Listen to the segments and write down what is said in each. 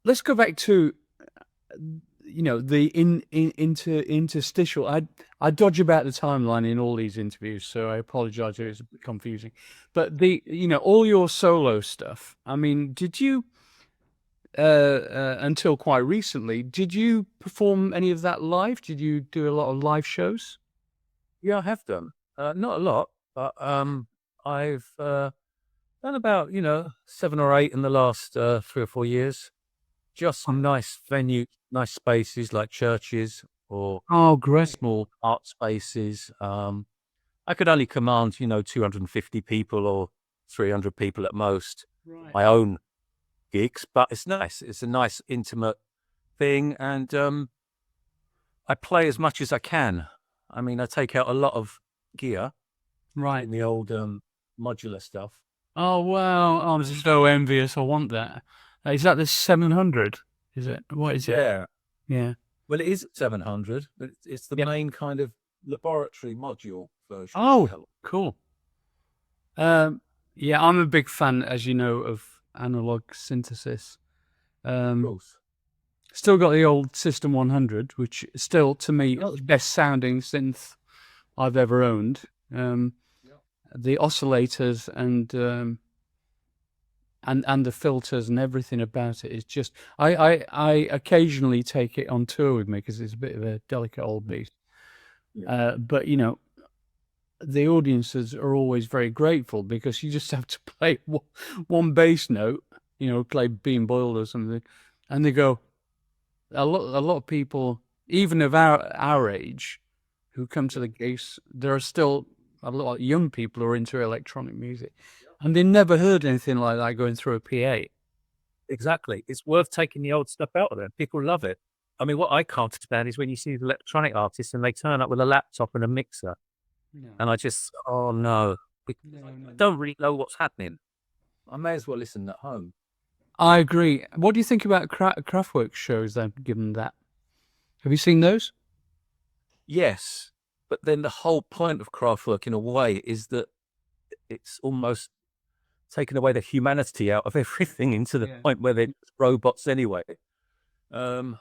let's go back to the interstitial. I dodge about the timeline in all these interviews, so I apologize if it's a bit confusing. But all your solo stuff. I mean, did you until quite recently, did you perform any of that live? Did you do a lot of live shows? Yeah, I have done. Not a lot, but I've done about 7 or 8 in the last 3 or 4 years. Just nice venue, nice spaces like churches or Oh, great. small art spaces. I could only command 250 people or 300 people at most. Right. My own gigs, but it's nice. It's a nice intimate thing, and I play as much as I can. I mean, I take out a lot of gear Right. in the old modular stuff. Oh, wow. I'm so envious. I want that. Is that the 700? Is it? What is it? Yeah. Yeah. Well, it is 700, but it's the Yep. main kind of laboratory module version. Oh, Hell, cool. Um, yeah, I'm a big fan, as you know, of analog synthesis. of Um, course. Still got the old System 100, which is still, to me, Yeah. the best sounding synth I've ever owned. Um, Yeah. the oscillators and the filters and everything about it is just. I occasionally take it on tour with me because it's a bit of a delicate old beast. Yeah. But the audiences are always very grateful because you just have to play one bass note, play Being Boiled or something, and they go. A lot of people, even of our age, who come to the gigs, there are still a lot of young people who are into electronic music, and they never heard anything like that going through a PA. Exactly. It's worth taking the old stuff out of there. People love it. I mean, what I can't stand is when you see the electronic artists and they turn up with a laptop and a mixer, No, and oh no, no, I no. don't really know what's happening. I may as well listen at home. I agree. What do you think about Kraftwerk shows? They've given that. Have you seen those? Yes, but then the whole point of craft work, in a way, is that it's almost taken away the humanity out of everything into the Yeah. point where they're just robots anyway. Um,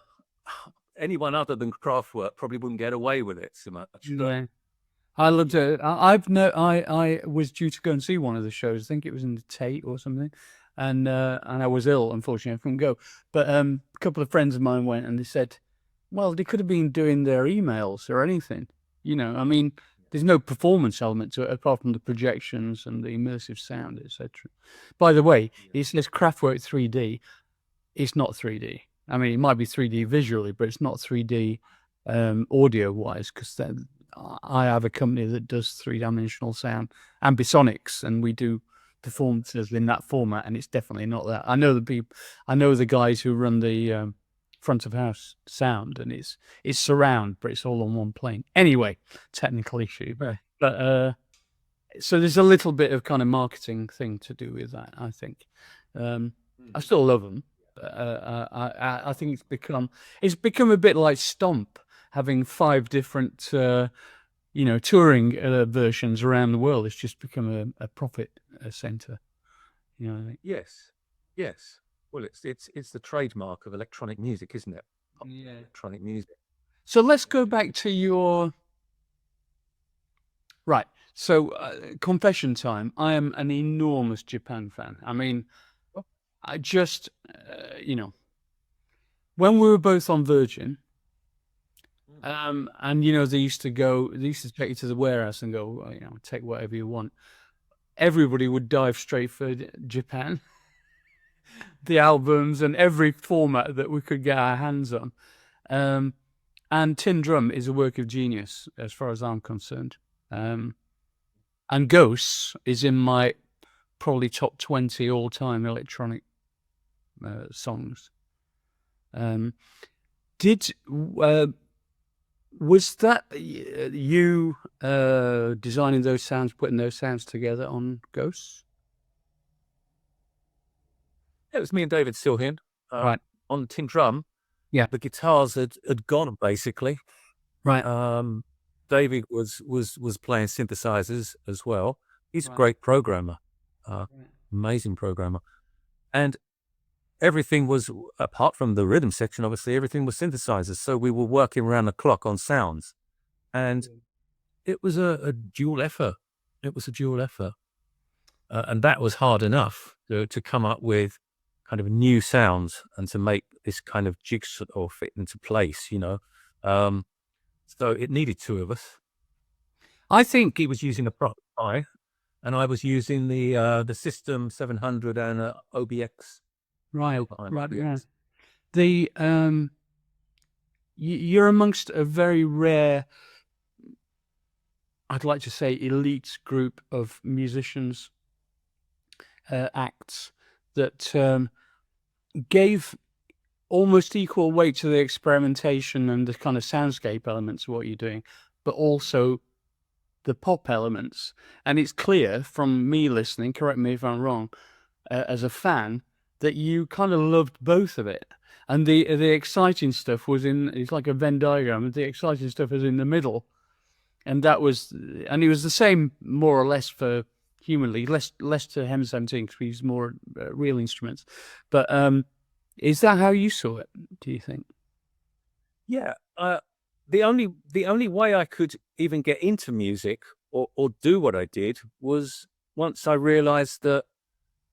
Anyone other than Kraftwerk probably wouldn't get away with it so much. But Yeah. I loved it. I was due to go and see one of the shows. I think it was in the Tate or something, and I was ill. Unfortunately, I couldn't go. But a couple of friends of mine went, and they said, "Well, they could have been doing their emails or anything." I mean, there's no performance element to it apart from the projections and the immersive sound, etc. By the way, it says Kraftwerk 3D. It's not 3D. I mean, it might be 3D visually, but it's not 3D audio wise because then I have a company that does three-dimensional sound, Ambisonics, and we do performances in that format, and it's definitely not that. I know the guys who run the front of house sound, and it's surround, but it's all on one plane. Anyway, technical issue, but so there's a little bit of kind of marketing thing to do with that, I think. I still love them. I think it's become a bit like Stomp, having 5 different touring versions around the world. It's just become a profit center. I think. yes, yes. Well, it's the trademark of electronic music, isn't it? Yeah. Electronic music. So let's go back to your right. So confession time. I am an enormous Japan fan. I mean, Oh, I just when we were both on Virgin. And they used to take you to the warehouse and go, well, take whatever you want. Everybody would dive straight for Japan, the albums and every format that we could get our hands on. Um, and Tin Drum is a work of genius as far as I'm concerned. Um, and Ghosts is in my probably top 20 all time electronic songs. Um, did Was that you designing those sounds, putting those sounds together on Ghosts? it was me and David Silhin Right. on Tin Drum. Yeah. The guitars had gone basically. Right. David was playing synthesizers as well. He's a Right. great programmer, Right. amazing programmer. And everything was, apart from the rhythm section, obviously, everything was synthesizers. So we were working around the clock on sounds. And it was a dual effort. It was a dual effort. And that was hard enough to come up with kind of new sounds and to make this kind of jigsaw fit into place, So it needed two of us. I think He was using a Porcupine, and I was using the System 700 and OBX. right, Porcupine. right, yeah. The you're amongst a very rare, I'd like to say, elite group of musicians, acts that gave almost equal weight to the experimentation and the kind of soundscape elements of what you're doing, but also the pop elements. And it's clear from me listening, correct me if I'm wrong, as a fan, that you kind of loved both of it. And the exciting stuff was it's like a Venn diagram, and the exciting stuff is in the middle. And it was the same more or less for Humanly, less to Hem 17 because we use more real instruments. But is that how you saw it, do you think? Yeah. The only way I could even get into music or do what I did was once I realized that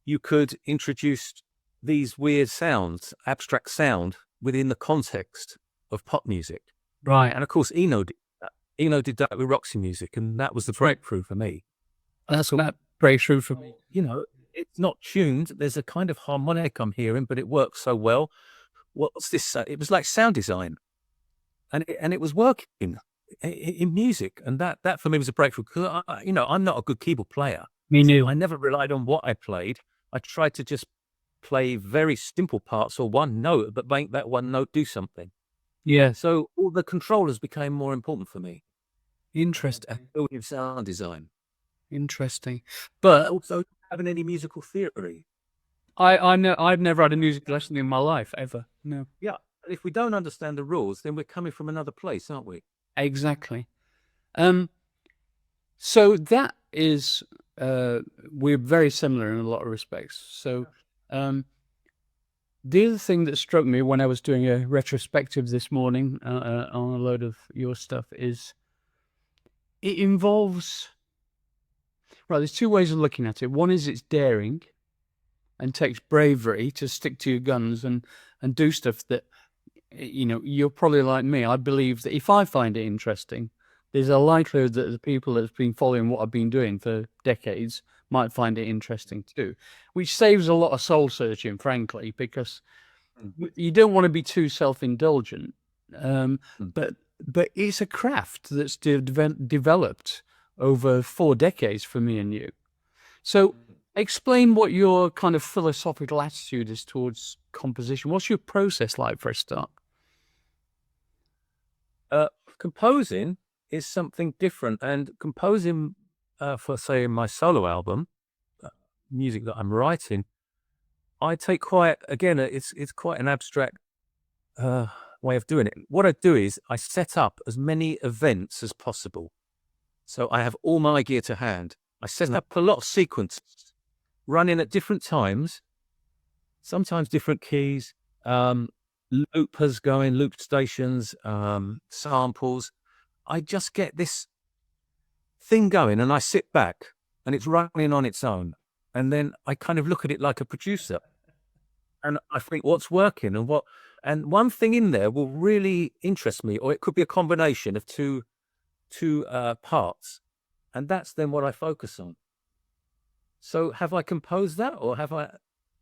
you could introduce these weird sounds, abstract sound, within the context of pop music. Right. And of course, Eno did that. Eno did that with Roxy music, and that was the breakthrough for me. That's what that breakthrough for me. It's not tuned. There's a kind of harmonic I'm hearing, but it works so well. What's this? It was like sound design, and it was working in music, and that for me was a breakthrough. Because I'm not a good keyboard player. Me neither. I never relied on what I played. I tried to just play very simple parts or one note, but make that one note do something. Yeah. So all the controllers became more important for me. Interesting. Building sound design. Interesting. But Also having any musical theory. I know I've never had a music lesson in my life ever. No. Yeah. If we don't understand the rules, then we're coming from another place, aren't we? Exactly. So that is we're very similar in a lot of respects. So the other thing that struck me when I was doing a retrospective this morning on a load of your stuff is it involves, right, there's two ways of looking at it. One is it's daring and takes bravery to stick to your guns and do stuff that, you're probably like me. I believe that if I find it interesting, there's a likelihood that the people that have been following what I've been doing for decades might find it interesting too, which saves a lot of soul searching, frankly, because you don't want to be too self-indulgent. But it's a craft that's developed over 4 decades for me and you. So explain what your kind of philosophical attitude is towards composition. What's your process like for a start? Composing is something different, and composing for, say, my solo album, music that I'm writing, I take it's quite an abstract way of doing it. What I do is I set up as many events as possible. So I have all my gear to hand. I set up a lot of sequences running at different times, sometimes different keys, loopers going, loop stations, samples. I just get this thing going and I sit back and it's running on its own. And then I kind of look at it like a producer and I think what's working and one thing in there will really interest me, or it could be a combination of two parts. And that's then what I focus on. So have I composed that, or have I,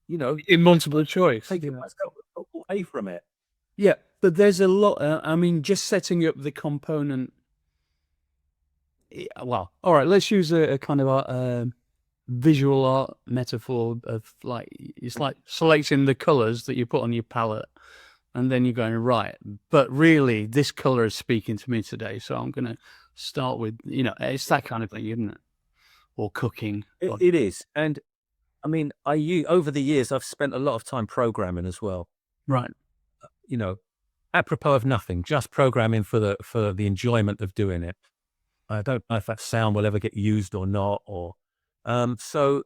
In multiple choice. taken myself away from it? Yeah, but there's a lot. I mean, just setting up the component. Well, all right. Let's use a kind of a visual art metaphor of it's like selecting the colors that you put on your palette, and then you're going right. But really, this color is speaking to me today, so I'm going to start with it's that kind of thing, isn't it? Or cooking. It is, and I mean, over the years I've spent a lot of time programming as well. Right. Apropos of nothing, just programming for the enjoyment of doing it. I don't know if that sound will ever get used or not, or so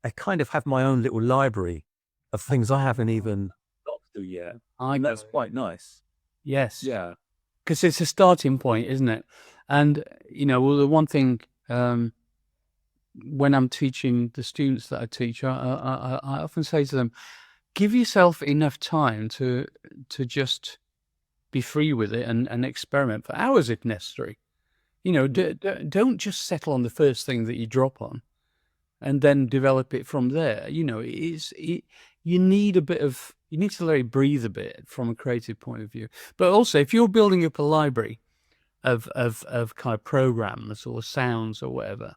I kind of have my own little library of things I haven't even got to yet. And that's quite nice. Yes. Yeah. Because it's a starting point, isn't it? And, well, the one thing, when I'm teaching the students that I teach, I often say to them, give yourself enough time to just be free with it and experiment for hours if necessary. Don't just settle on the first thing that you drop on and then develop it from there. You need to let it breathe a bit from a creative point of view. But also, if you're building up a library of kind of programs or sounds or whatever,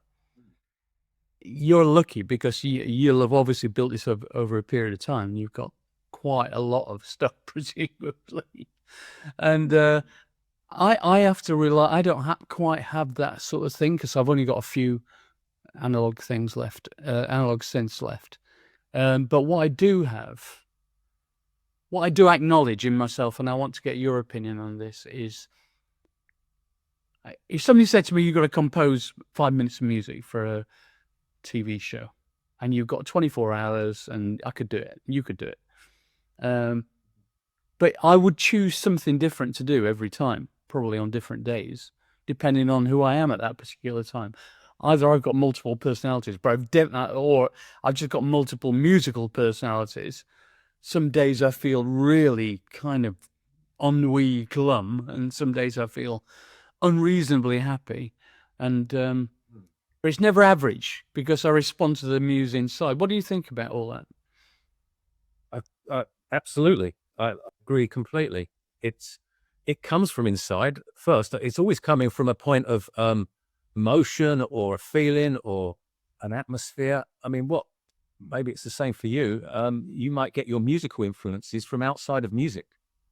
you're lucky because you'll have obviously built this over a period of time. You've got quite a lot of stuff, presumably. And I have to rely. I don't quite have that sort of thing because I've only got a few analog things left, analog synths left. But what I do acknowledge in myself, and I want to get your opinion on this, is if somebody said to me, "You've got to compose 5 minutes of music for a TV show, and you've got 24 hours," and I could do it, you could do it. But I would choose something different to do every time, probably on different days, depending on who I am at that particular time. Either I've got multiple personalities, or I've just got multiple musical personalities. Some days I feel really kind of ennui glum, and some days I feel unreasonably happy. And but it's never average because I respond to the muse inside. What do you think about all that? Absolutely. I agree completely. It comes from inside first. It's always coming from a point of emotion or a feeling or an atmosphere. I mean, maybe it's the same for you. You might get your musical influences from outside of music,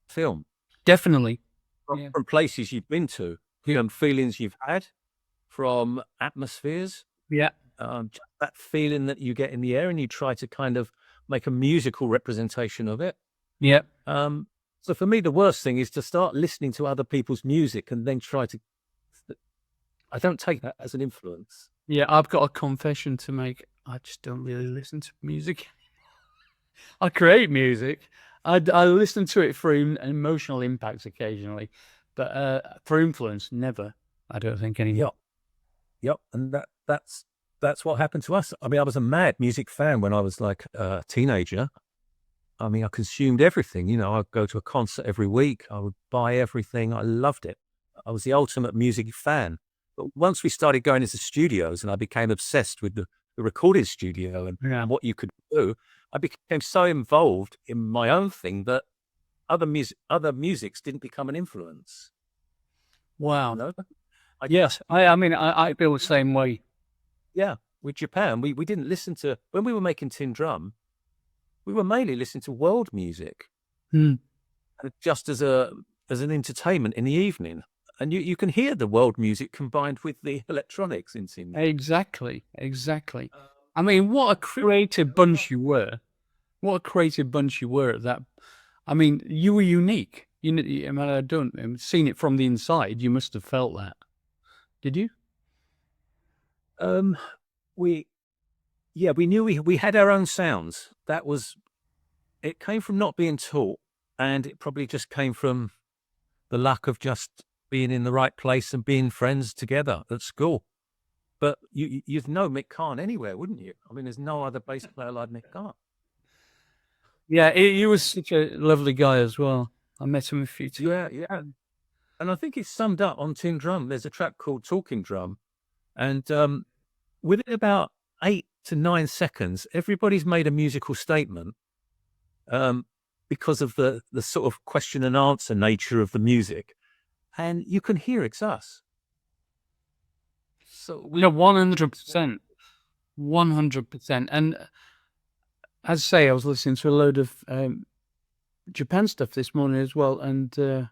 film, Definitely. from places you've been to, from feelings you've had, from atmospheres. Yeah. Just that feeling that you get in the air, and you try to kind of make a musical representation of it. Yeah. So for me, the worst thing is to start listening to other people's music and then try to. I don't take that as an influence. Yeah, I've got a confession to make. I just don't really listen to music. I create music. I listen to it for emotional impacts occasionally, but for influence, never. I don't think anymore. Yep. And that's what happened to us. I mean, I was a mad music fan when I was like a teenager. I mean, I consumed everything. I'd go to a concert every week. I would buy everything. I loved it. I was the ultimate music fan. But once we started going into studios and I became obsessed with the recording studio and what you could do, I became so involved in my own thing that other musics didn't become an influence. Wow. Yes. I mean, I feel the same way. Yeah. With Japan, we didn't listen to, when we were making Tin Drum, we were mainly listening to world music, just as an entertainment in the evening. And you can hear the world music combined with the electronics in Tin Drum. Exactly. I mean, what a creative bunch you were. What a creative bunch you were at that. I mean, you were unique. I mean, I've seen it from the inside. You must have felt that. Did you? We knew we had our own sounds. It came from not being taught, and it probably just came from the luck of just being in the right place and being friends together at school. But you'd know Mick Karn anywhere, wouldn't you? I mean, there's no other bass player like Mick Karn. Yeah, he was such a lovely guy as well. I met him a few times. Yeah. And I think it's summed up on Tin Drum. There's a track called Talking Drum. And within about 8 to 9 seconds, everybody's made a musical statement because of the sort of question and answer nature of the music. And you can hear it's us. So 100%. 100%. And as I say, I was listening to a load of Japan stuff this morning as well. And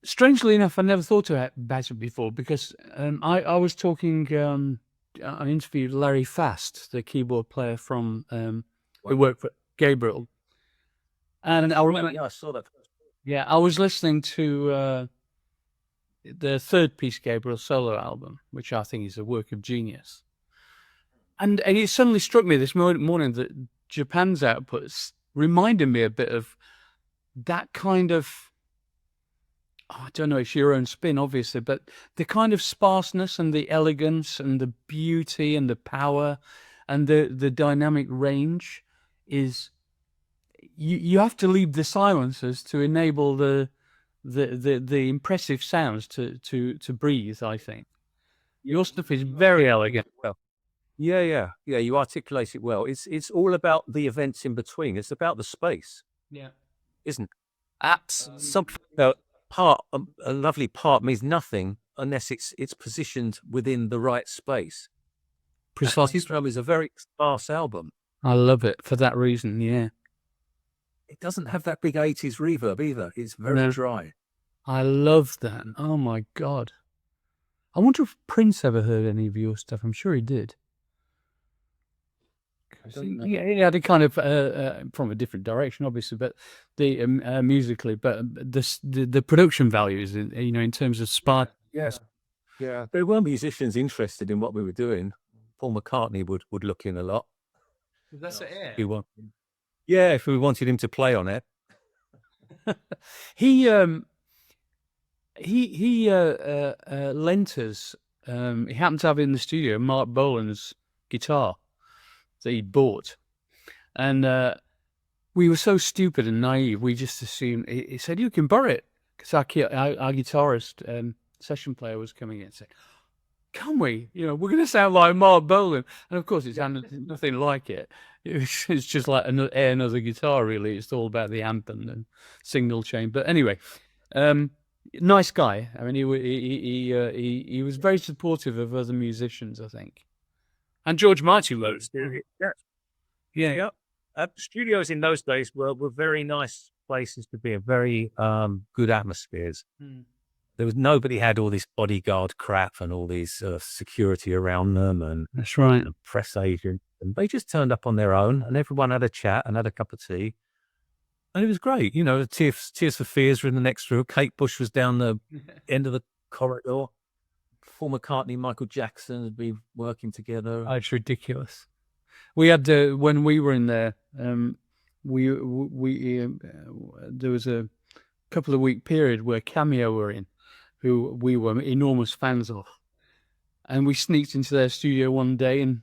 strangely enough, I never thought about it before because I was talking, I interviewed Larry Fast, the keyboard player from who worked for Gabriel. And I saw that. Yeah, I was listening to the third piece Gabriel solo album, which I think is a work of genius. And it suddenly struck me this morning that Japan's outputs reminded me a bit of that kind of, I don't know, it's your own spin, obviously, but the kind of sparseness and the elegance and the beauty and the power and the dynamic range is, you have to leave the silences to enable the impressive sounds to breathe, I think. Your stuff is very elegant. Well, yeah. You articulate it well. It's all about the events in between. It's about the space, Yeah. isn't it? Something about a lovely part means nothing unless it's positioned within the right space. Precisely. Drum is a very sparse album. I love it for that reason, yeah. It doesn't have that big 80s reverb either. It's very dry. I love that. Oh my God. I wonder if Prince ever heard any of your stuff. I'm sure he did. Yeah, he had a kind of from a different direction, obviously, but the musically, but the production values, in terms of spark. Yes. Yeah. There were musicians interested in what we were doing. Paul McCartney would look in a lot. That's it. Yeah, if we wanted him to play on it. He lent us. He happened to have in the studio Mark Bolan's guitar that he bought, and we were so stupid and naive. We just assumed he said you can borrow it because our guitarist session player was coming in and said, "Can we? We're going to sound like Mark Bolan." And of course, it's nothing like it. It's just like another guitar, really. It's all about the amp and signal chain. But anyway, nice guy. I mean, he was very supportive of other musicians, I think. And George Martin wrote. Yeah. Studios in those days were very nice places to be, very good atmospheres. There was nobody had all this bodyguard crap and all these security around them, and that's right, and press agent, and they just turned up on their own, and everyone had a chat and had a cup of tea, and it was great. Tears for Fears were in the next room. Kate Bush was down the end of the corridor. Paul McCartney, Michael Jackson would be working together. Oh, it's ridiculous. We had when we were in there, we there was a couple of week period where Cameo were in, who we were enormous fans of, and we sneaked into their studio one day and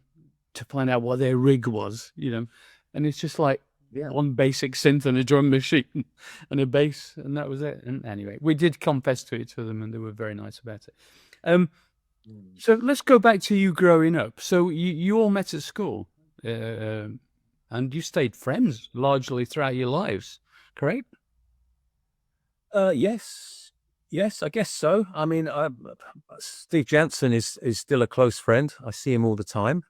to find out what their rig was, and it's just like one basic synth and a drum machine and a bass, and that was it. And anyway, we did confess to it to them, and they were very nice about it. So let's go back to you growing up. So you all met at school, and you stayed friends largely throughout your lives, correct? Yes, I guess so. I mean, Steve Jensen is still a close friend. I see him all the time.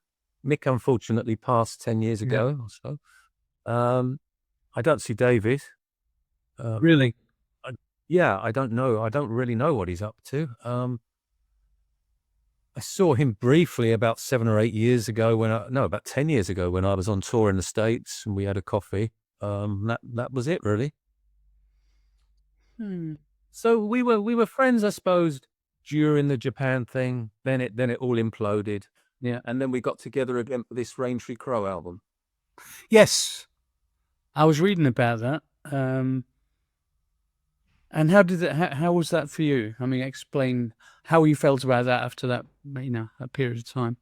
Mick unfortunately passed 10 years ago or so. I don't see David. Really? I don't know. I don't really know what he's up to. I saw him briefly about 7 or 8 years ago about 10 years ago when I was on tour in the States and we had a coffee. That was it really. So we were friends, I suppose, during the Japan thing. Then it all imploded. Yeah. And then we got together again for this Raintree Crow album. Yes. I was reading about that. And how was that for you? I mean, explain how you felt about that after that, a period of time.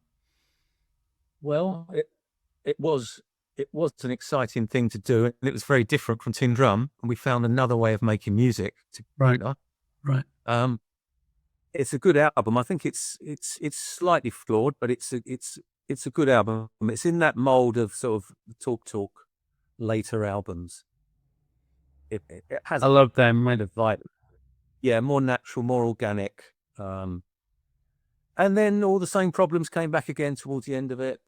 Well, it was an exciting thing to do, and it was very different from Tin Drum, and we found another way of making music together. Right. It's a good album. I think it's slightly flawed, but it's a good album. It's in that mold of sort of Talk later albums. It has. I love them. Kind of like, more natural, more organic. And then all the same problems came back again towards the end of it,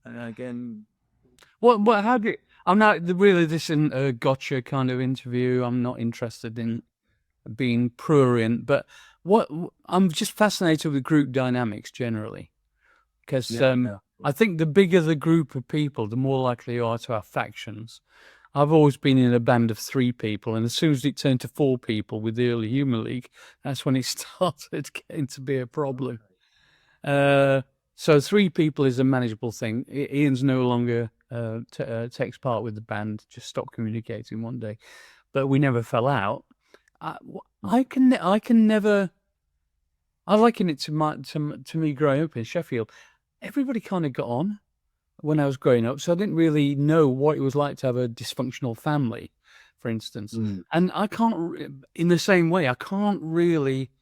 and again. I'm not really, this isn't a gotcha kind of interview. I'm not interested in being prurient, but I'm just fascinated with group dynamics generally, because I think the bigger the group of people, the more likely you are to have factions. I've always been in a band of 3 people, and as soon as it turned to 4 people with the early Human League, that's when it started getting to be a problem. So So 3 people is a manageable thing. Ian's no longer takes part with the band, just stopped communicating one day, but we never fell out. I can never. I liken it to me growing up in Sheffield. Everybody kind of got on when I was growing up, so I didn't really know what it was like to have a dysfunctional family, for instance. And I can't, in the same way, I can't really.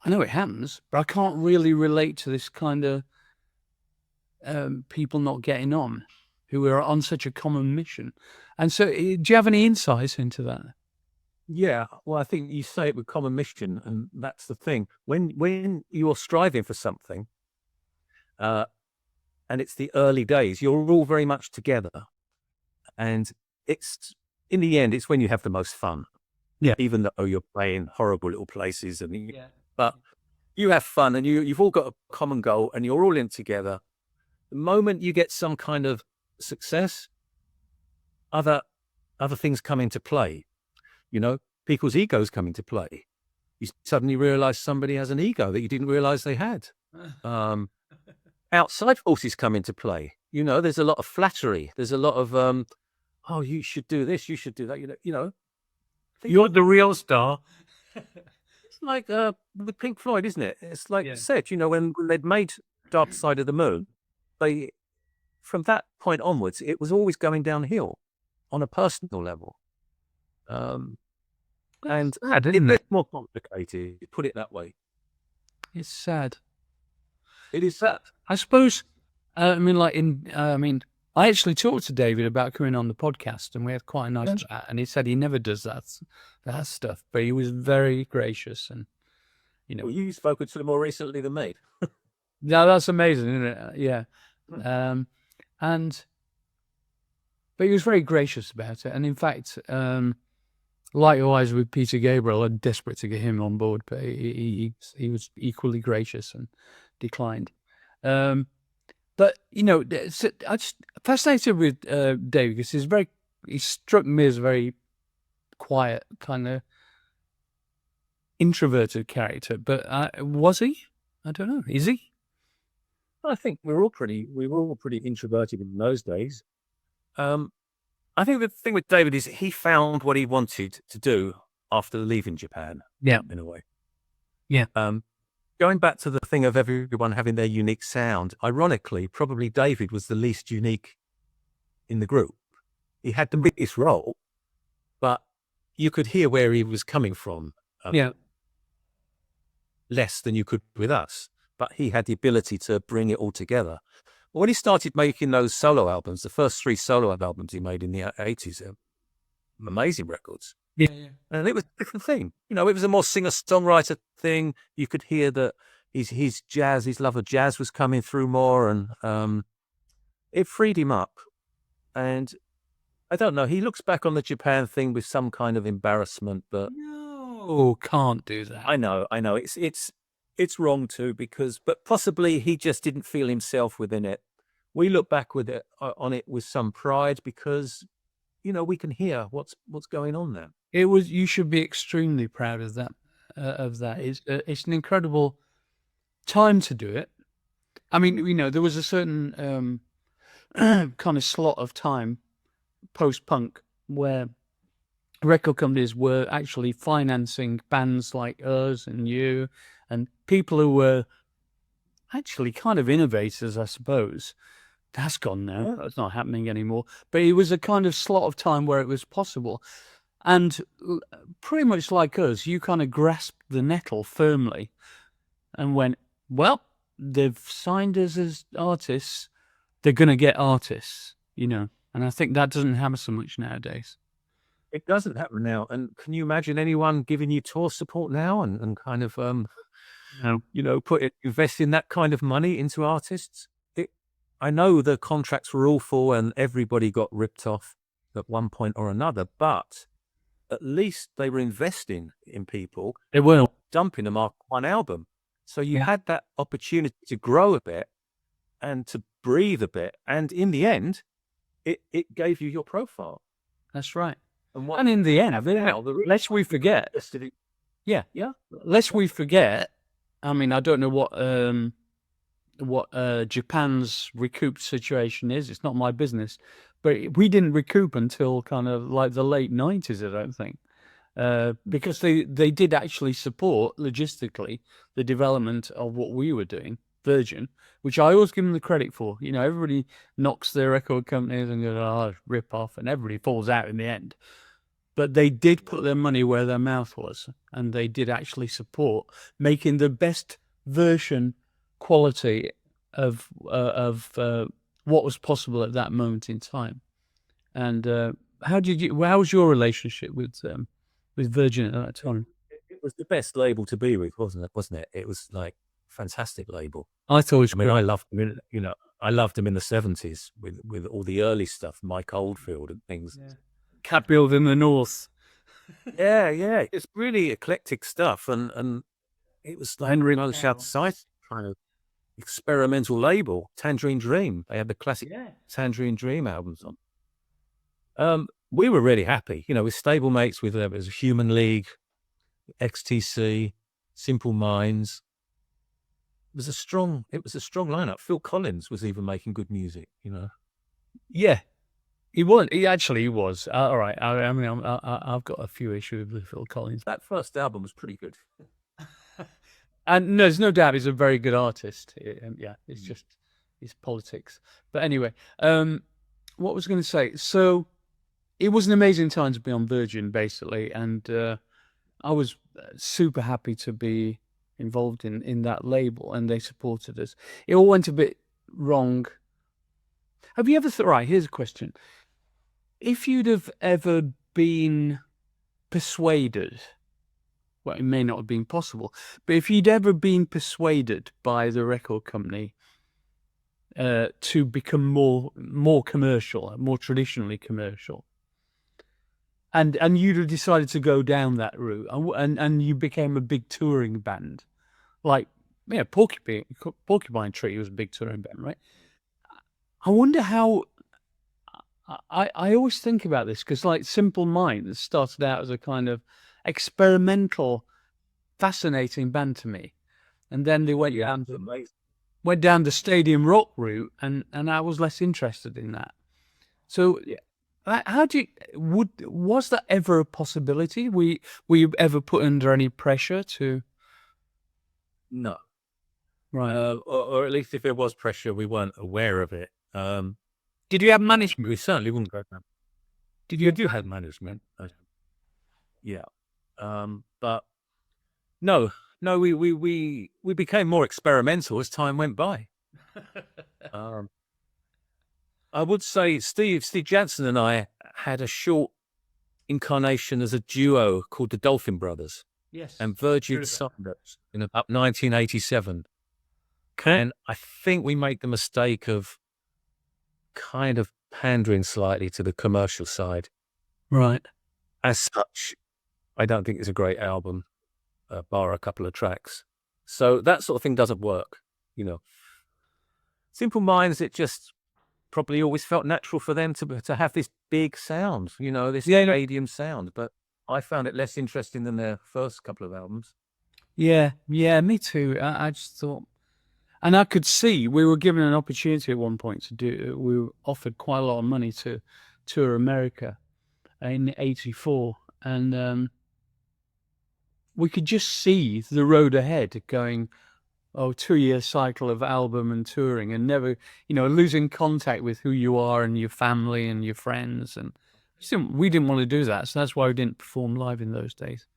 I know it happens, but I can't really relate to this kind of people not getting on, who are on such a common mission. And so, do you have any insights into that? Yeah, well, I think you say it with common mission, and that's the thing. When you're striving for something, and it's the early days, you're all very much together, and it's in the end, it's when you have the most fun. Yeah. Even though you're playing horrible little places, but you have fun, and you've all got a common goal, and you're all in together. The moment you get some kind of success, other things come into play. People's egos come into play. You suddenly realize somebody has an ego that you didn't realize they had. Outside forces come into play. There's a lot of flattery. There's a lot of, oh, you should do this, you should do that. You're the real star. It's like with Pink Floyd, isn't it? It's like said, when they'd made Dark Side of the Moon, from that point onwards, it was always going downhill on a personal level. And sad, it's isn't it? more complicated, put it that way. It's sad. It is sad. I suppose. I actually talked to David about coming on the podcast, and we had quite a nice chat. And he said he never does that stuff, but he was very gracious, and Well, you've spoken to them more recently than me. Yeah, that's amazing, isn't it? Yeah. But he was very gracious about it. And in fact, likewise with Peter Gabriel, I'm desperate to get him on board, but he was equally gracious and declined. But I just fascinated with David because he struck me as a very quiet, kind of introverted character. But was he? I don't know. Is he? I think we were all pretty introverted in those days. I think the thing with David is he found what he wanted to do after leaving Japan. Yeah. In a way. Yeah. Going back to the thing of everyone having their unique sound, ironically, probably David was the least unique in the group. He had the biggest role, but you could hear where he was coming from. Less than you could with us, but he had the ability to bring it all together. When he started making those solo albums, the first 3 solo albums he made in the 80s, amazing records. Yeah. And it was a different thing. It was a more singer-songwriter thing. You could hear that his jazz, his love of jazz was coming through more, and it freed him up. And I don't know, he looks back on the Japan thing with some kind of embarrassment, but no, can't do that. I know. It's wrong too, but possibly he just didn't feel himself within it. We look back on it with some pride because, we can hear what's going on there. You should be extremely proud of that. It's an incredible time to do it. I mean, there was a certain kind of slot of time post-punk where record companies were actually financing bands like us and you and people who were actually kind of innovators, I suppose. That's gone now. Yeah. That's not happening anymore. But it was a kind of slot of time where it was possible. And pretty much like us, you kind of grasped the nettle firmly and went, well, they've signed us as artists. They're going to get artists, And I think that doesn't happen so much nowadays. It doesn't happen now. And can you imagine anyone giving you tour support now and kind of, invest in that kind of money into artists? I know the contracts were awful and everybody got ripped off at one point or another, but at least they were investing in people. They were dumping them off one album. So you had that opportunity to grow a bit and to breathe a bit. And in the end, it gave you your profile. That's right. And in the end, lest we forget. Lest we forget, I mean, I don't know what what Japan's recouped situation is. It's not my business, but we didn't recoup until kind of like the late 90s, I don't think, because they did actually support logistically the development of what we were doing, Virgin, which I always give them the credit for. You know, everybody knocks their record companies and goes, "Oh, rip off," and everybody falls out in the end. But they did put their money where their mouth was, and they did actually support making the best version quality of what was possible at that moment in time. And how was your relationship with Virgin at that time? It was the best label to be with, wasn't it? Wasn't it? It was like fantastic label. I thought it was I mean, great. I loved them. I loved them in the '70s with all the early stuff, Mike Oldfield and things. Yeah. Cat Build in the North. Yeah. It's really eclectic stuff, and it was like Henry most outside kind of experimental label. Tangerine Dream. They had the classic Tangerine Dream albums on. We were really happy, with stablemates. With there was Human League, XTC, Simple Minds. It was a strong lineup. Phil Collins was even making good music. Yeah, he was. He actually was. All right. I mean, I've got a few issues with Phil Collins. That first album was pretty good. And there's no doubt he's a very good artist. Yeah, it's just his politics. But anyway, what was I going to say? So it was an amazing time to be on Virgin, basically, and I was super happy to be involved in that label, and they supported us. It all went a bit wrong. Have you ever thought? Right, here's a question: if you'd have ever been persuaded, well, it may not have been possible, but if you'd ever been persuaded by the record company to become more commercial, more traditionally commercial, and you'd have decided to go down that route, and you became a big touring band, like Porcupine Tree was a big touring band, right? I wonder how. I always think about this because, like, Simple Minds started out as a kind of experimental, fascinating band to me, and then they went down the stadium rock route, and I was less interested in that. So, how was that ever a possibility? Were you ever put under any pressure to? No. Right. Or at least if there was pressure, we weren't aware of it. Did you have management? We certainly wouldn't go down. Did you? do have management? Yeah. But no, we became more experimental as time went by. I would say Steve Jensen and I had a short incarnation as a duo called the Dolphin Brothers. Yes. And Virgin signed us in about 1987. Okay. And I think we made the mistake of kind of pandering slightly to the commercial side. Right. As such, I don't think it's a great album, bar a couple of tracks. So that sort of thing doesn't work, Simple Minds, it just probably always felt natural for them to have this big sound, this stadium sound. But I found it less interesting than their first couple of albums. Yeah, me too. I just thought, and I could see we were given an opportunity at one point to do. We were offered quite a lot of money to tour America in '84, and we could just see the road ahead going, 2-year cycle of album and touring, and never, losing contact with who you are and your family and your friends. And we didn't want to do that, so that's why we didn't perform live in those days.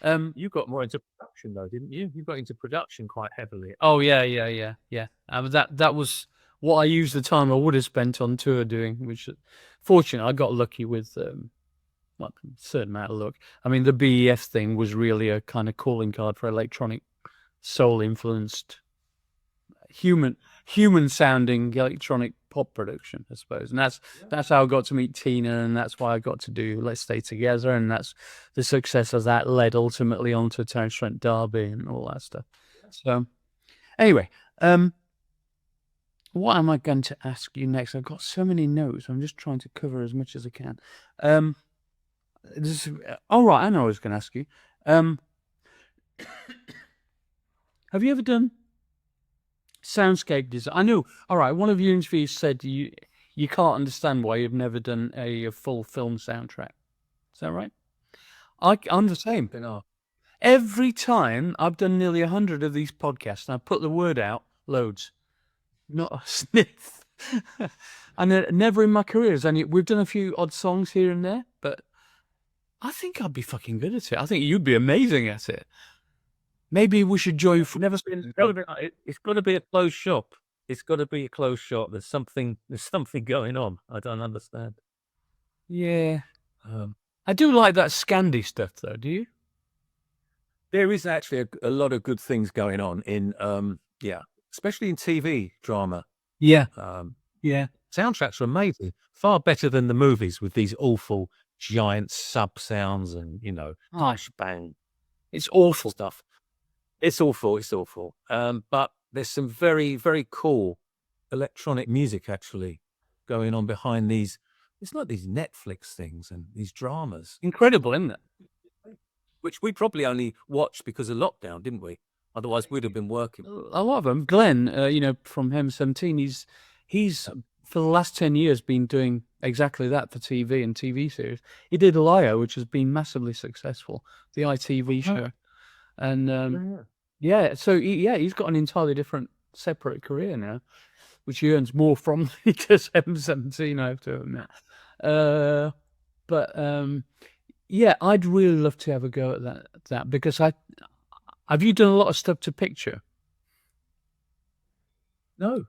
You got more into production though, didn't you? You got into production quite heavily. Oh yeah. That was what I used the time I would have spent on tour doing. Which, fortunately, I got lucky with a certain amount of luck. I mean, the BEF thing was really a kind of calling card for electronic, soul-influenced, human-sounding electronic pop production, I suppose. And that's how I got to meet Tina, and that's why I got to do Let's Stay Together, and that's the success of that led ultimately onto Terence Trent D'Arby and all that stuff. So anyway, what am I going to ask you next? I've got so many notes. I'm just trying to cover as much as I can. Right, I know what I was going to ask you. Have you ever done soundscape design. I know. All right. One of your interviews said you can't understand why you've never done a full film soundtrack. Is that right? I'm the same. You know, Every time I've done nearly 100 of these podcasts, and I put the word out loads, not a sniff. And never in my career has any. We've done a few odd songs here and there, but I think I'd be fucking good at it. I think you'd be amazing at it. Maybe we should join. never been. It's got to be a closed shop. It's got to be a closed shop. There's something going on. I don't understand. Yeah, Um, I do like that Scandi stuff, though. Do you? there is actually a lot of good things going on in, especially in TV drama. Yeah, Um, yeah. soundtracks are amazing, far better than the movies with these awful giant sub sounds and clash bang It's awful. stuff. It's awful. It's awful. But there's some very, very cool electronic music actually going on behind these. It's like these Netflix things and these dramas, Incredible, isn't it? which we probably only watched because of lockdown, didn't we? Otherwise, we'd have been working. A lot of them. Glenn, from M17, he's for the last 10 years been doing exactly that for TV and TV series. He did Lio, which has been massively successful, the ITV show. And so he's got an entirely different, separate career now, which he earns more from than he does M17, I have to admit. I'd really love to have a go at that because have you done a lot of stuff to picture? No,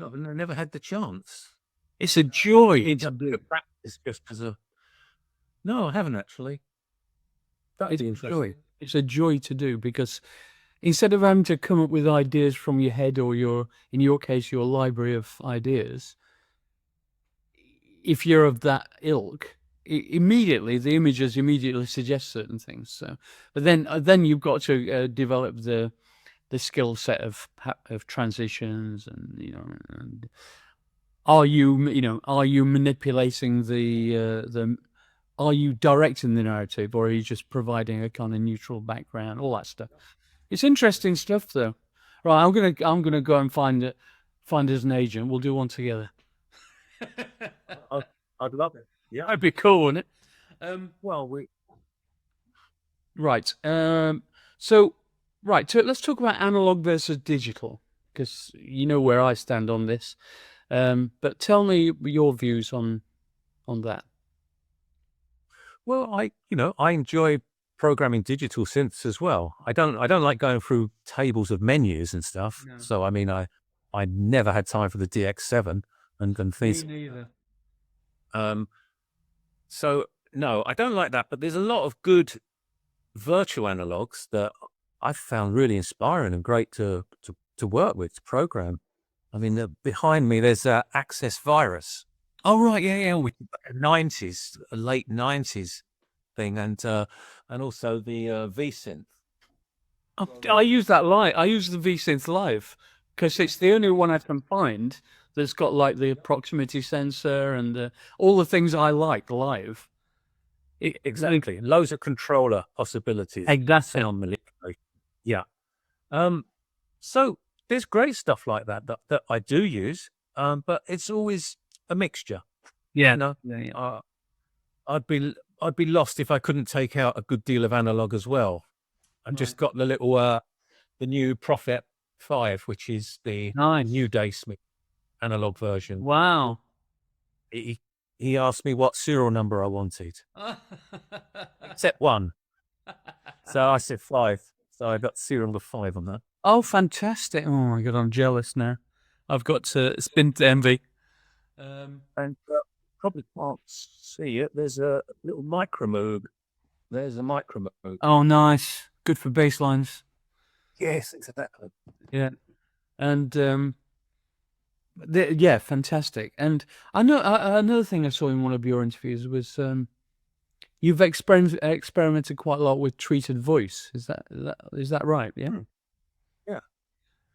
I never had the chance. It's a joy. It's a bit of practice just as a. No, I haven't actually. That's interesting. It's a joy to do because instead of having to come up with ideas from your head or in your case, your library of ideas, if you're of that ilk, immediately the images immediately suggest certain things. So, but then you've got to develop the skill set of transitions and are you manipulating are you directing the narrative or are you just providing a kind of neutral background, all that stuff. It's interesting stuff though. Right, I'm gonna go and find us an agent. We'll do one together. I'd love it. Yeah, That'd be cool, wouldn't it? Right. So let's talk about analog versus digital because you know where I stand on this. But tell me your views on that. Well, I enjoy programming digital synths as well. I don't like going through tables of menus and stuff. No. So I mean, I never had time for the DX7 and things. Me neither. So no, I don't like that. But there's a lot of good virtual analogs that I've found really inspiring and great to work with, to program. I mean, behind me there's Access Virus. Oh right, yeah. Which is a 90s, a late 90s thing, and also the V-Synth. I use that live. I use the V-Synth live because it's the only one I can find that's got like the proximity sensor and all the things I like live. Exactly, loads of controller possibilities. Exactly. Sound manipulation. Yeah. So there's great stuff like that I do use, but it's always a mixture. Yeah. I'd be lost if I couldn't take out a good deal of analog as well. I've just got the little the new Prophet 5, which is the new Daysmith analog version. Wow. He asked me what serial number I wanted. Except 1. So I said 5. So I got serial number 5 on that. Oh, fantastic. Oh my God, I'm jealous now. I've got to spin to envy. And probably can't see it. There's a little Micro Moog. There's a Micro Moog. Oh, nice. Good for bass lines. Yes, exactly. Yeah. And fantastic. And I know another thing I saw in one of your interviews was you've experimented quite a lot with treated voice. Is that right? Yeah. Yeah.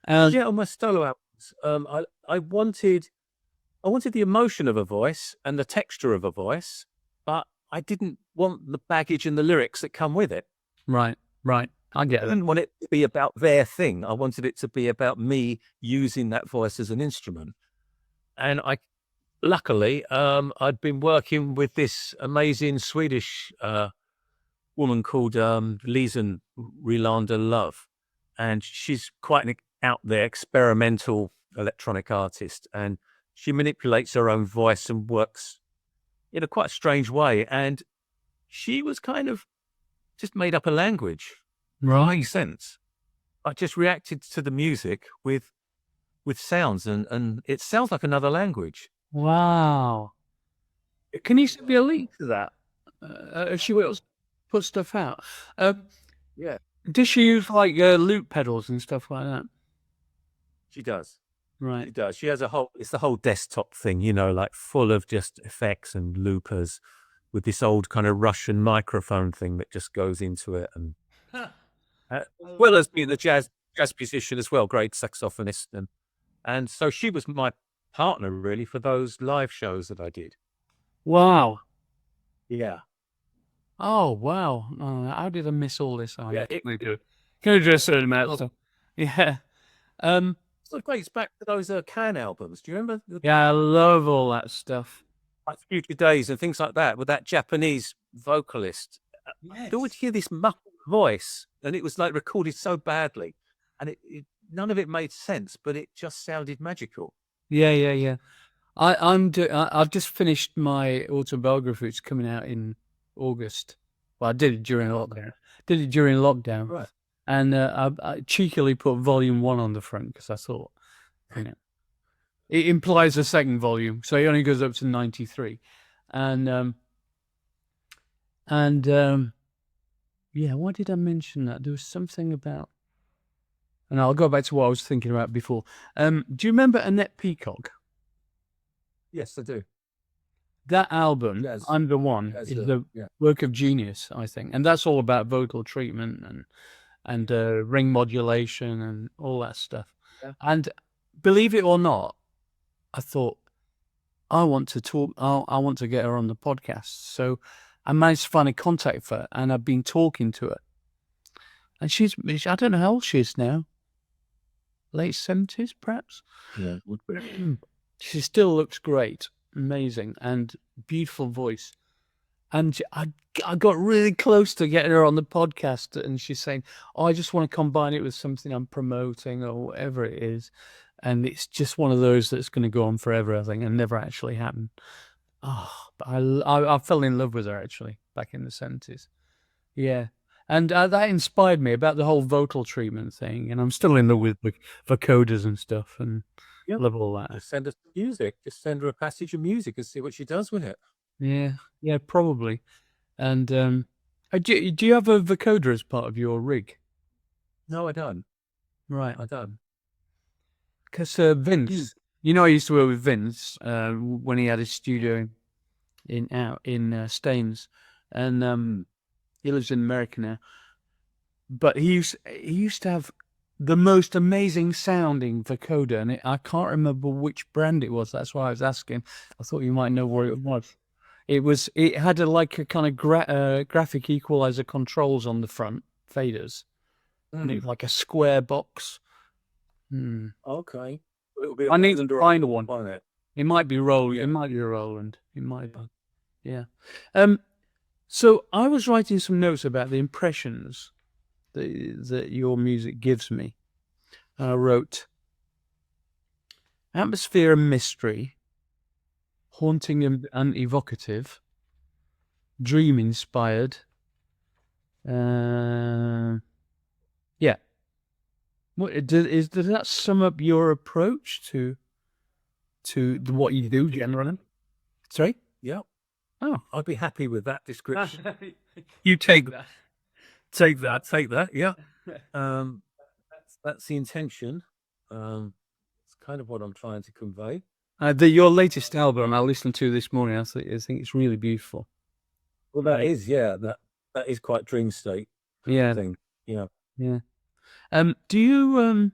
Yeah. On my solo albums, I wanted the emotion of a voice and the texture of a voice, but I didn't want the baggage and the lyrics that come with it. Right. I get I it. didn't want it to be about their thing. I wanted it to be about me using that voice as an instrument. And luckily, I'd been working with this amazing Swedish woman called Lisen Rylander Love, and she's quite an out there experimental electronic artist, and she manipulates her own voice and works in a quite strange way. And she was kind of just made up a language. Right. Makes sense. I just reacted to the music with sounds, and it sounds like another language. Wow. Can you send me a link to that? If she will put stuff out. Yeah, Does she use like loop pedals and stuff like that? she does. She Right. does. She has it's the whole desktop thing, like full of just effects and loopers with this old kind of Russian microphone thing that just goes into it. And well as being the jazz musician as well, great saxophonist. And so she was my partner really for those live shows that I did. Wow. Yeah. Oh, wow. Oh, how did I miss all this? Oh, Yeah, yeah. Can I do a certain amount of stuff? Yeah. So it dates back to those Karn albums. Do you remember Yeah, I love all that stuff. like Future Days and things like that with that Japanese vocalist? You would hear this muffled voice, and it was like recorded so badly, and none of it made sense, but it just sounded magical. Yeah. I've just finished my autobiography. It's coming out in August. Well, I did it during lockdown. Right. And I cheekily put volume 1 on the front because I thought, it implies a second volume, so it only goes up to 93. And yeah, why did I mention that? There was something about, and I'll go back to what I was thinking about before. Do you remember Annette Peacock? Yes, I do. That album, Yes. I'm the One, Yes, is the yeah. work of genius, I think, and that's all about vocal treatment and ring modulation and all that stuff. Yeah. And believe it or not, I thought I want to talk. I want to get her on the podcast. So I managed to find a contact for her, and I've been talking to her. And I don't know how old she is now. Late 70s, perhaps. Yeah. She still looks great, amazing, and beautiful voice. And I got really close to getting her on the podcast, and she's saying, "Oh, I just want to combine it with something I'm promoting or whatever it is." And it's just one of those that's going to go on forever, I think, and never actually happen. Oh, but I fell in love with her actually back in the 70s. Yeah. And that inspired me about the whole vocal treatment thing. And I'm still in love with vocoders and stuff, and Yep. love all that. Just send her music. Just send her a passage of music and see what she does with it. Yeah, probably. And do you have a vocoder as part of your rig? No, I don't. Right. I don't. Because Vince, I used to work with Vince when he had his studio in Staines, and he lives in America now. But he used to have the most amazing sounding vocoder, and I can't remember which brand it was. That's why I was asking. I thought you might know what it was. It had a kind of graphic equalizer controls on the front, faders, and it was like a square box. Okay. I need to find one. On it. It might be Roland. It might be Roland. It might be. Yeah. So I was writing some notes about the impressions that your music gives me. And I wrote atmosphere and mystery, haunting and evocative, dream inspired. Yeah. Does that sum up your approach to what you do generally? Sorry? Yeah. Oh, I'd be happy with that description. you take that. Take that. Yeah. That's the intention. It's kind of what I'm trying to convey. Your latest album I listened to this morning. I think it's really beautiful. Well, that is, yeah. That is quite dream state. Yeah. Thing. Yeah. Yeah. Do you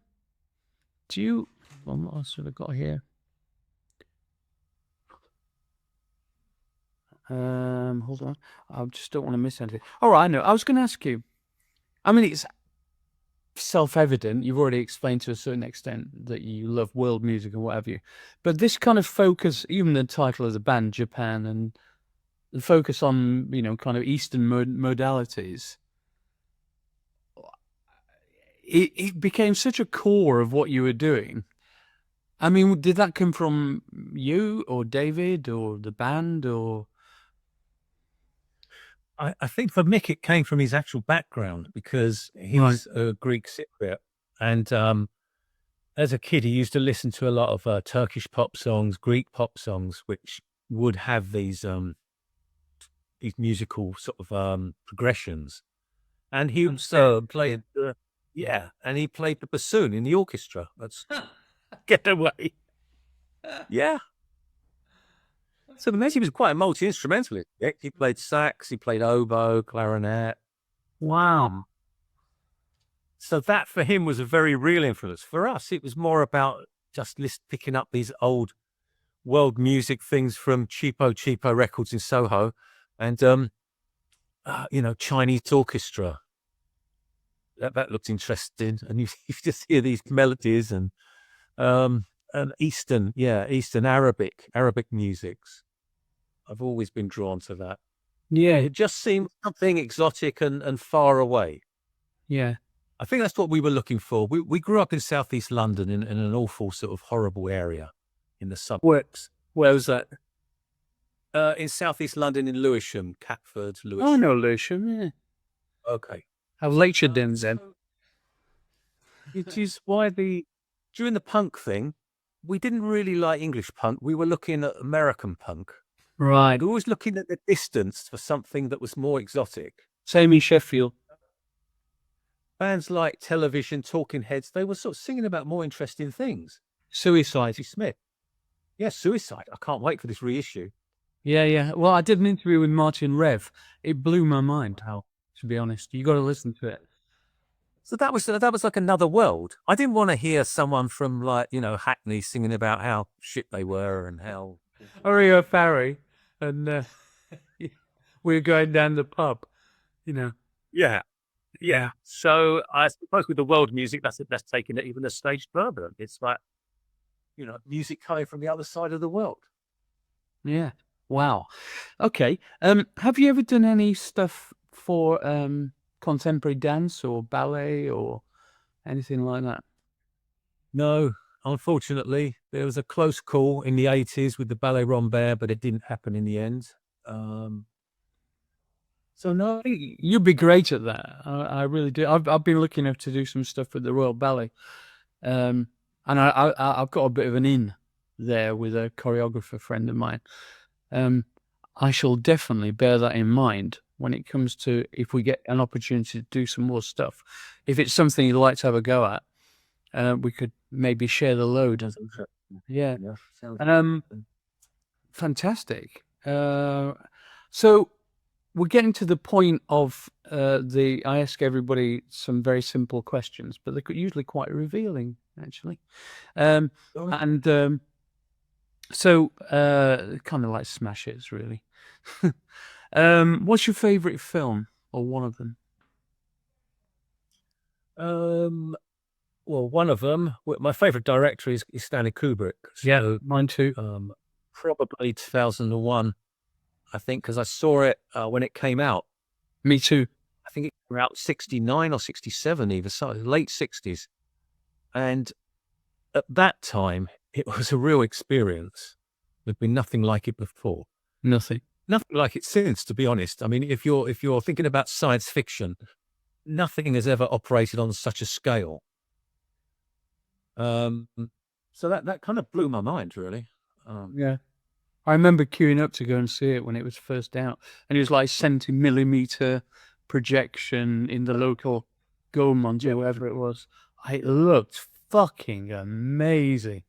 what else have I got here? Hold on. I just don't want to miss anything. All right, I know. I was going to ask you. I mean, self-evident. You've already explained to a certain extent that you love world music and what have you. But this kind of focus, even the title of the band, Japan, and the focus on, kind of Eastern modalities, it became such a core of what you were doing. I mean, did that come from you or David or the band or? I think for Mick, it came from his actual background because he's a Greek Cypriot. And as a kid, he used to listen to a lot of Turkish pop songs, Greek pop songs, which would have these musical sort of progressions. And he played, and he played the bassoon in the orchestra. That's Get Away. Yeah. So he was quite a multi-instrumentalist. He played sax, he played oboe, clarinet. Wow. So that for him was a very real influence. For us, it was more about just picking up these old world music things from cheapo records in Soho, and Chinese orchestra. That looked interesting, and you just hear these melodies and Eastern Arabic musics. I've always been drawn to that. Yeah. It just seemed something exotic and far away. Yeah. I think that's what we were looking for. We grew up in Southeast London in an awful sort of horrible area in the suburbs. Where was that? In Southeast London in Lewisham, Catford, Lewisham. Oh, no, Lewisham, yeah. Okay. How late you then? It is why during the punk thing, we didn't really like English punk. We were looking at American punk. Right. We were always looking at the distance for something that was more exotic. Same in Sheffield. Bands like Television, Talking Heads, they were sort of singing about more interesting things. Suicide. Smith. Yeah, Suicide. I can't wait for this reissue. Yeah. Well, I did an interview with Martin Rev. It blew my mind, to be honest. You got to listen to it. So that was like another world. I didn't want to hear someone from Hackney singing about how shit they were and how. Oreo Farry, and we were going down the pub, Yeah. So I suppose with the world music, that's taking it even a stage further. It's like, music coming from the other side of the world. Yeah. Wow. Okay. Have you ever done any stuff for contemporary dance or ballet or anything like that? No, unfortunately, there was a close call in the 80s with the Ballet Rambert, but it didn't happen in the end. So no, you'd be great at that. I really do. I've been lucky enough to do some stuff with the Royal Ballet, and I've got a bit of an in there with a choreographer friend of mine. I shall definitely bear that in mind when it comes to if we get an opportunity to do some more stuff. If it's something you'd like to have a go at, we could maybe share the load. Yeah. Fantastic. So we're getting to the point of I ask everybody some very simple questions, but they're usually quite revealing, actually. So kind of like smash hits, really. What's your favorite film, or one of them? Well, one of them, my favorite director is Stanley Kubrick. So, mine too. Probably 2001, I think, because I saw it when it came out. Me too. I think it came out 69 or 67 even, so late 60s. And at that time, it was a real experience. There'd been nothing like it before. Nothing like it since, to be honest. I mean, if you're thinking about science fiction, nothing has ever operated on such a scale. So that kind of blew my mind, really. Yeah. I remember queuing up to go and see it when it was first out, and it was like 70mm projection in the local Gaumont or wherever it was. It looked fucking amazing.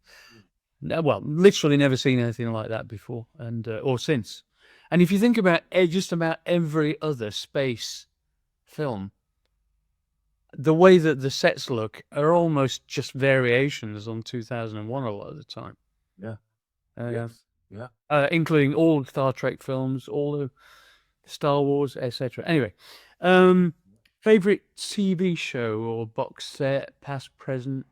Well, literally never seen anything like that before, and or since. And if you think about just about every other space film, the way that the sets look are almost just variations on 2001 a lot of the time. Yeah. Yes. Yeah. Including all Star Trek films, all the Star Wars, etc. Anyway, Favorite TV show or box set, past, present?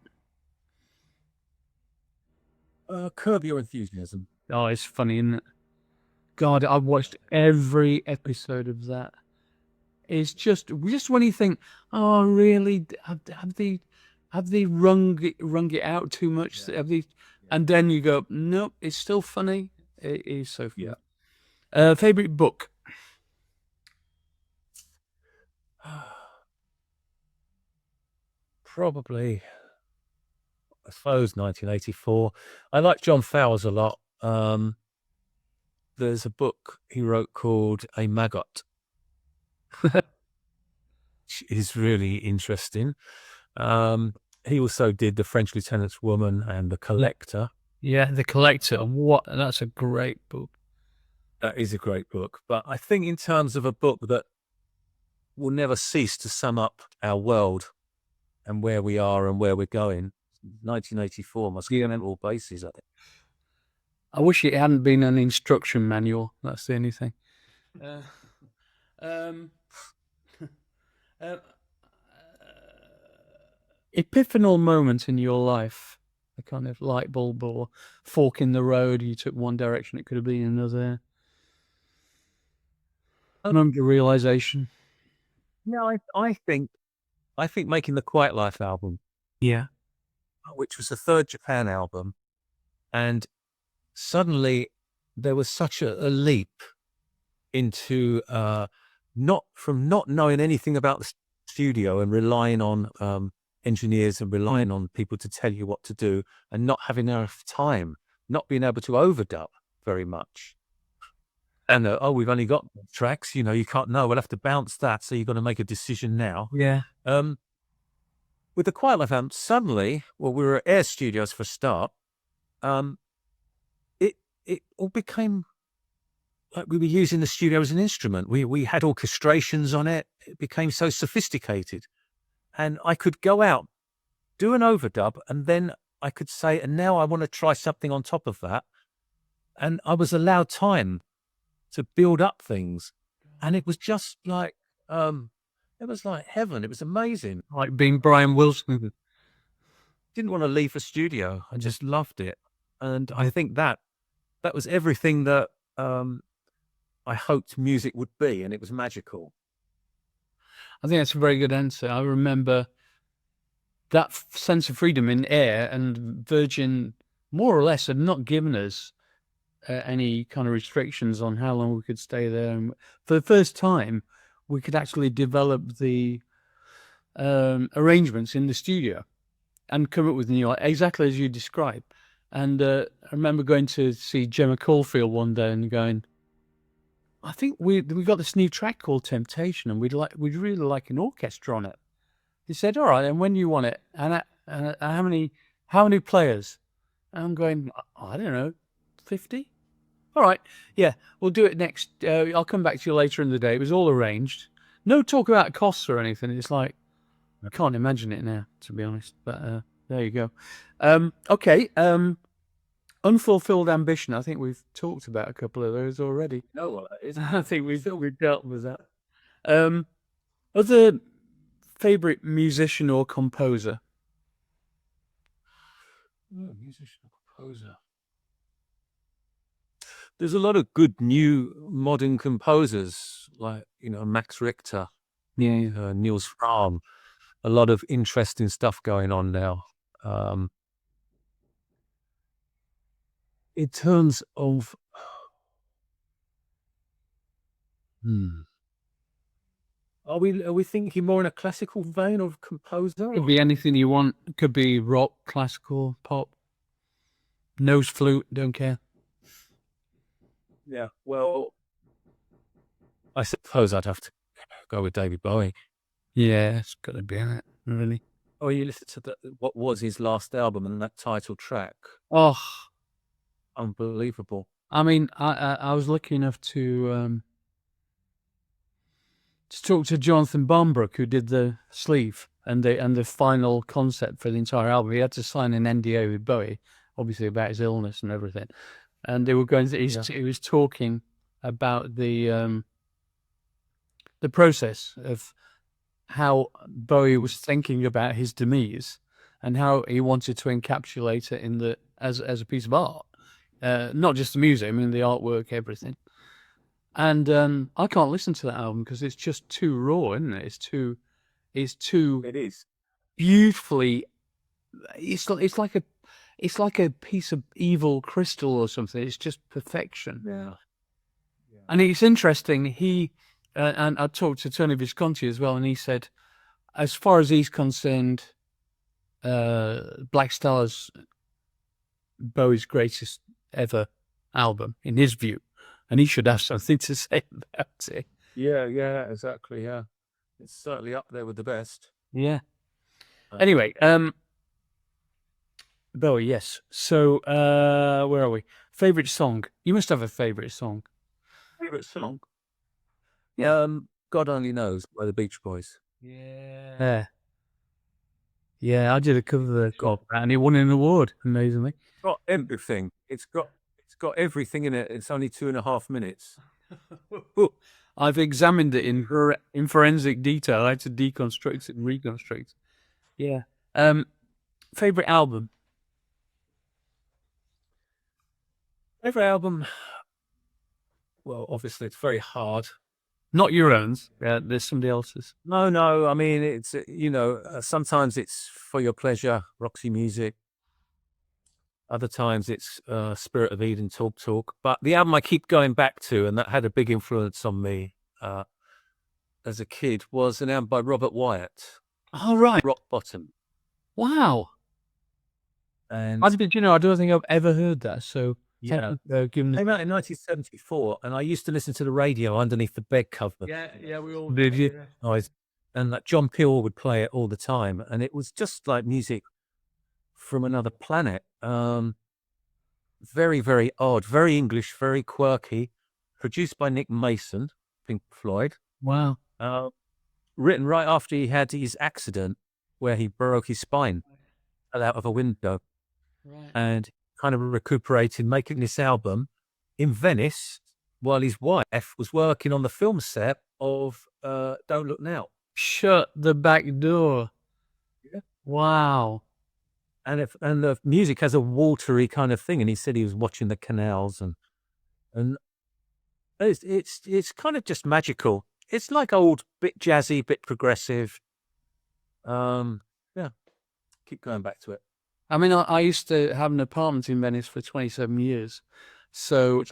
Curb Your Enthusiasm. Oh, it's funny, isn't it? God, I've watched every episode of that. It's just when you think, oh, really? Have they wrung it out too much? Yeah. Have they? And then you go, nope, it's still funny. It is so funny. Yeah. Favorite book? Probably, I suppose, 1984. I like John Fowles a lot. There's a book he wrote called A Maggot, which is really interesting. He also did The French Lieutenant's Woman and The Collector. Yeah, The Collector. What? That's a great book. That is a great book. But I think in terms of a book that will never cease to sum up our world and where we are and where we're going, 1984 must cover all bases, I think. I wish it hadn't been an instruction manual. That's the only thing. Epiphanal moment in your life, a kind of light bulb or fork in the road. You took one direction, it could have been another. Moment of realization. No, I think making the Quiet Life album, Yeah. which was the third Japan album, and suddenly there was such a leap into not knowing anything about the studio and relying on engineers and relying on people to tell you what to do and not having enough time, not being able to overdub very much. And we've only got tracks, you can't know. We'll have to bounce that, so you've got to make a decision now. Yeah. With the Quiet Life album, suddenly, we were at Air Studios for a start. It all became like we were using the studio as an instrument. We had orchestrations on it. It became so sophisticated, and I could go out, do an overdub, and then I could say, and now I want to try something on top of that. And I was allowed time to build up things, and it was just like it was like heaven. It was amazing. Like being Brian Wilson. Didn't want to leave the studio. I just loved it, and I think that was everything that I hoped music would be, and it was magical. I think that's a very good answer. I remember that sense of freedom in Air, and Virgin more or less had not given us any kind of restrictions on how long we could stay there. And for the first time, we could actually develop the arrangements in the studio and come up with new, exactly as you described. And I remember going to see Gemma Caulfield one day and going, I think we got this new track called Temptation, and we'd really like an orchestra on it. He said, all right, and when you want it, and how many players? And I'm going, I don't know, 50? All right, yeah, we'll do it next. I'll come back to you later in the day. It was all arranged. No talk about costs or anything. It's like, I can't imagine it now, to be honest. But there you go. Okay. Unfulfilled ambition. I think we've talked about a couple of those already. No, well, I think we've dealt with that. Other favorite musician or composer? Musician or composer. There's a lot of good new modern composers, like Max Richter, Niels Frahm. A lot of interesting stuff going on now. In terms of, are we thinking more in a classical vein of composer? Could be anything you want. It could be rock, classical, pop, nose flute. Don't care. Yeah. Well, I suppose I'd have to go with David Bowie. Yeah, it's got to be in it, really. Oh, you listened to what was his last album and that title track? Oh, unbelievable. I mean, I was lucky enough to talk to Jonathan Barnbrook, who did the sleeve and the final concept for the entire album. He had to sign an NDA with Bowie, obviously about his illness and everything. And they were going. He was talking about the process of how Bowie was thinking about his demise and how he wanted to encapsulate it in as a piece of art, not just the music, I mean the artwork, everything. And I can't listen to that album because it's just too raw, isn't it? It's too It is. beautifully. It's like a piece of evil crystal or something. It's just perfection. Yeah. And it's interesting. And I talked to Tony Visconti as well, and he said, as far as he's concerned, Black Star's Bowie's greatest ever album, in his view, and he should have something to say about it. Yeah, exactly. Yeah, it's certainly up there with the best. Yeah. Anyway, Bowie, yes. So, where are we? Favorite song? You must have a favorite song. Favorite song? Yeah, God Only Knows by the Beach Boys. Yeah. Yeah, I did a cover of that, and it won an award, amazingly. It's got everything. It's got everything in it. It's only 2.5 minutes. I've examined it in forensic detail. I had to deconstruct it and reconstruct. Yeah. Favorite album? Favorite album? Well, obviously, it's very hard. Not your own. There's somebody else's. No. I mean, it's sometimes it's For Your Pleasure, Roxy Music. Other times it's Spirit of Eden, Talk. But the album I keep going back to, and that had a big influence on me as a kid, was an album by Robert Wyatt. Oh, right. Rock Bottom. Wow. And I don't think I've ever heard that. So yeah, came out in 1974, and I used to listen to the radio underneath the bed cover. Yeah, we all did. You? And like John Peel would play it all the time, and it was just like music from another planet. Very, very odd, very English, very quirky. Produced by Nick Mason, Pink Floyd. Wow. Written right after he had his accident where he broke his spine out of a window. Right. And kind of recuperated, making this album in Venice while his wife was working on the film set of Don't Look Now. Shut the back door. Yeah. Wow. And the music has a watery kind of thing, and he said he was watching the canals, and it's kind of just magical. It's like old, bit jazzy, bit progressive. Yeah, keep going back to it. I mean, I used to have an apartment in Venice for 27 years. So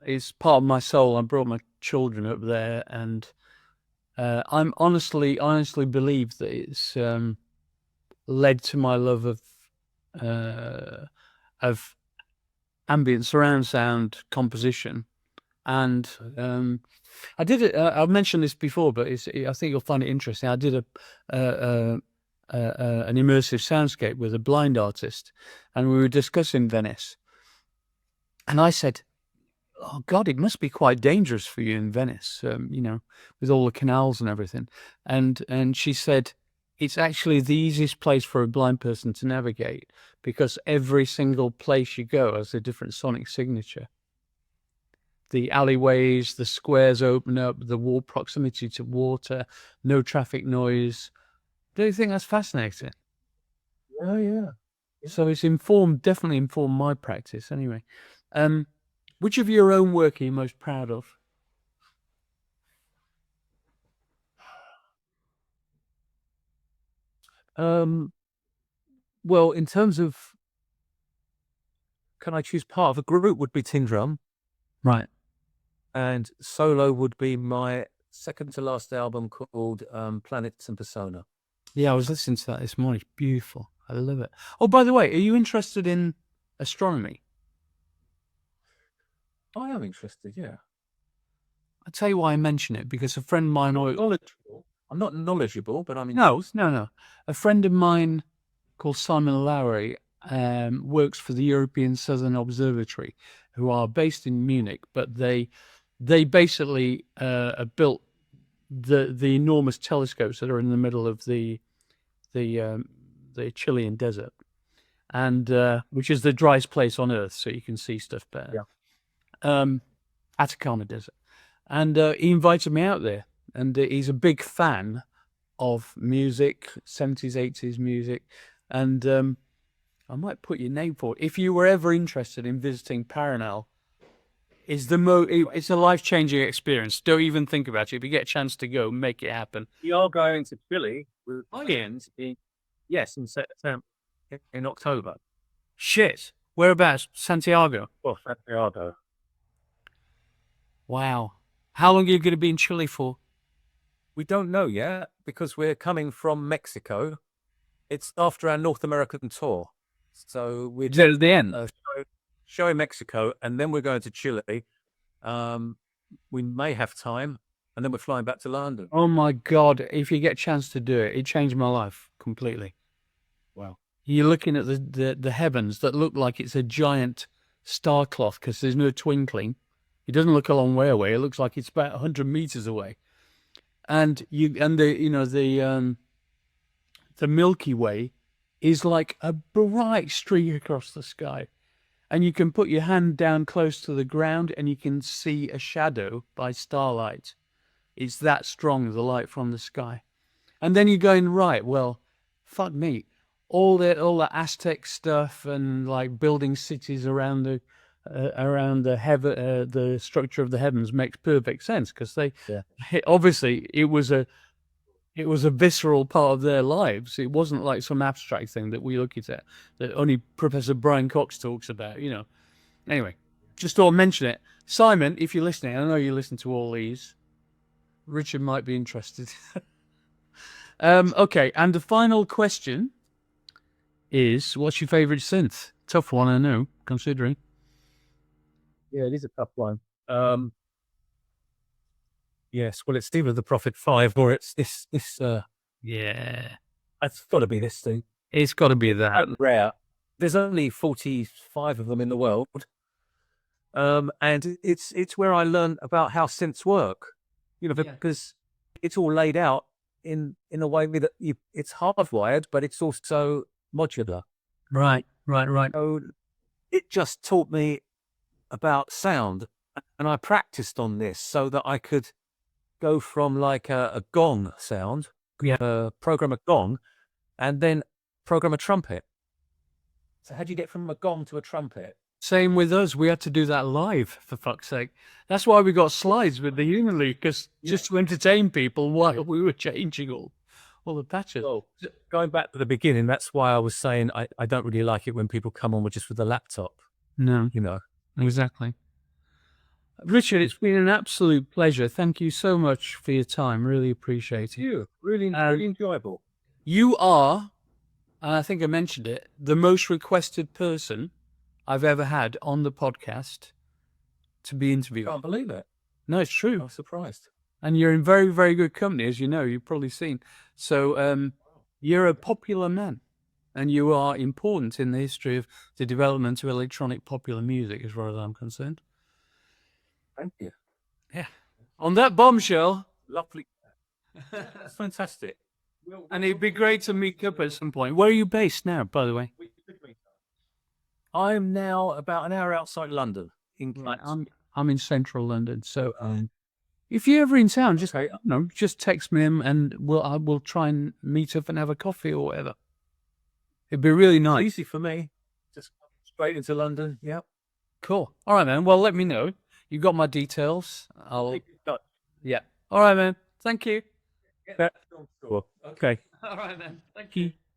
it's part of my soul. I brought my children up there, and I honestly believe that it's led to my love of ambient surround sound composition. And I did it. I've mentioned this before, but I think you'll find it interesting. I did an immersive soundscape with a blind artist, and we were discussing Venice. And I said, "Oh God, it must be quite dangerous for you in Venice, with all the canals and everything." And she said, "It's actually the easiest place for a blind person to navigate because every single place you go has a different sonic signature. The alleyways, the squares open up, the wall proximity to water, no traffic noise." Do you think that's fascinating? Oh, yeah. So it's definitely informed my practice anyway. Which of your own work are you most proud of? Well, in terms of, can I choose part of a group, would be Tin Drum. Right. And solo would be my second to last album called Planets and Persona. Yeah, I was listening to that this morning. It's beautiful. I love it. Oh, by the way, are you interested in astronomy? I am interested, yeah. I'll tell you why I mention it, because a friend of mine... I'm not knowledgeable, but I'm interested. No. A friend of mine called Simon Lowry works for the European Southern Observatory, who are based in Munich, but they basically built the enormous telescopes that are in the middle of the Chilean desert, and which is the driest place on Earth, so you can see stuff better. Yeah. Atacama Desert, and he invited me out there, and he's a big fan of music, 70s, 80s music, and I might put your name forward. If you were ever interested in visiting Paranal, it's a life-changing experience. Don't even think about it. If you get a chance to go, make it happen. We are going to Chile with friends in September, in October. Shit. Whereabouts? Santiago. Well, Santiago. Wow. How long are you going to be in Chile for? We don't know yet because we're coming from Mexico. It's after our North American tour. So we're Is it at the end? show in Mexico, and then we're going to Chile. We may have time, and then we're flying back to London. Oh my God. If you get a chance to do it, it changed my life completely. Wow. You're looking at the heavens that look like it's a giant star cloth because there's no twinkling. It doesn't look a long way away. It looks like it's about 100 meters away. And the Milky Way is like a bright streak across the sky. And you can put your hand down close to the ground and you can see a shadow by starlight. It's that strong, the light from the sky. And then you're going, right, well, fuck me. All the Aztec stuff and like building cities around the structure of the heavens makes perfect sense because obviously it was a visceral part of their lives. It wasn't like some abstract thing that we look at that only Professor Brian Cox talks about, Anyway, just thought I'd mention it. Simon, if you're listening, I know you listen to all these. Richard might be interested. Okay, and the final question is, what's your favourite synth? Tough one, I know, considering. Yeah, it is a tough one. Yes, well, it's either the Prophet 5 or it's this. Yeah, It's got to be this thing. it's got to be that. Rare. There's only 45 of them in the world, and it's where I learned about how synths work. Because it's all laid out in a way that it's hardwired, but it's also modular. Right. So it just taught me about sound, and I practiced on this so that I could go from like a gong sound, program a gong, and then program a trumpet. So how do you get from a gong to a trumpet? Same with us. We had to do that live, for fuck's sake. That's why we got slides with the Human League, because just to entertain people while we were changing all the patches. So going back to the beginning, that's why I was saying I don't really like it when people come on just with a laptop. No, exactly. Richard, it's been an absolute pleasure. Thank you so much for your time. Really appreciate it. Really enjoyable. You are, and I think I mentioned it, the most requested person I've ever had on the podcast to be interviewed. Can't believe it. No, it's true. I'm surprised. And you're in very, very good company, as you know. You've probably seen. So you're a popular man, and you are important in the history of the development of electronic popular music, as far as I'm concerned. Thank you. Yeah. On that bombshell. Lovely. That's fantastic. And it'd be great to meet up at some point. Where are you based now, by the way? I'm now about an hour outside London. I'm in central London. So if you're ever in town, just text me and we'll try and meet up and have a coffee or whatever. It'd be really nice. Easy for me. Just straight into London. Yep. Cool. All right, man. Well, let me know. You got my details. Yeah. All right, man. Thank you. Okay. All right, man. Thank you.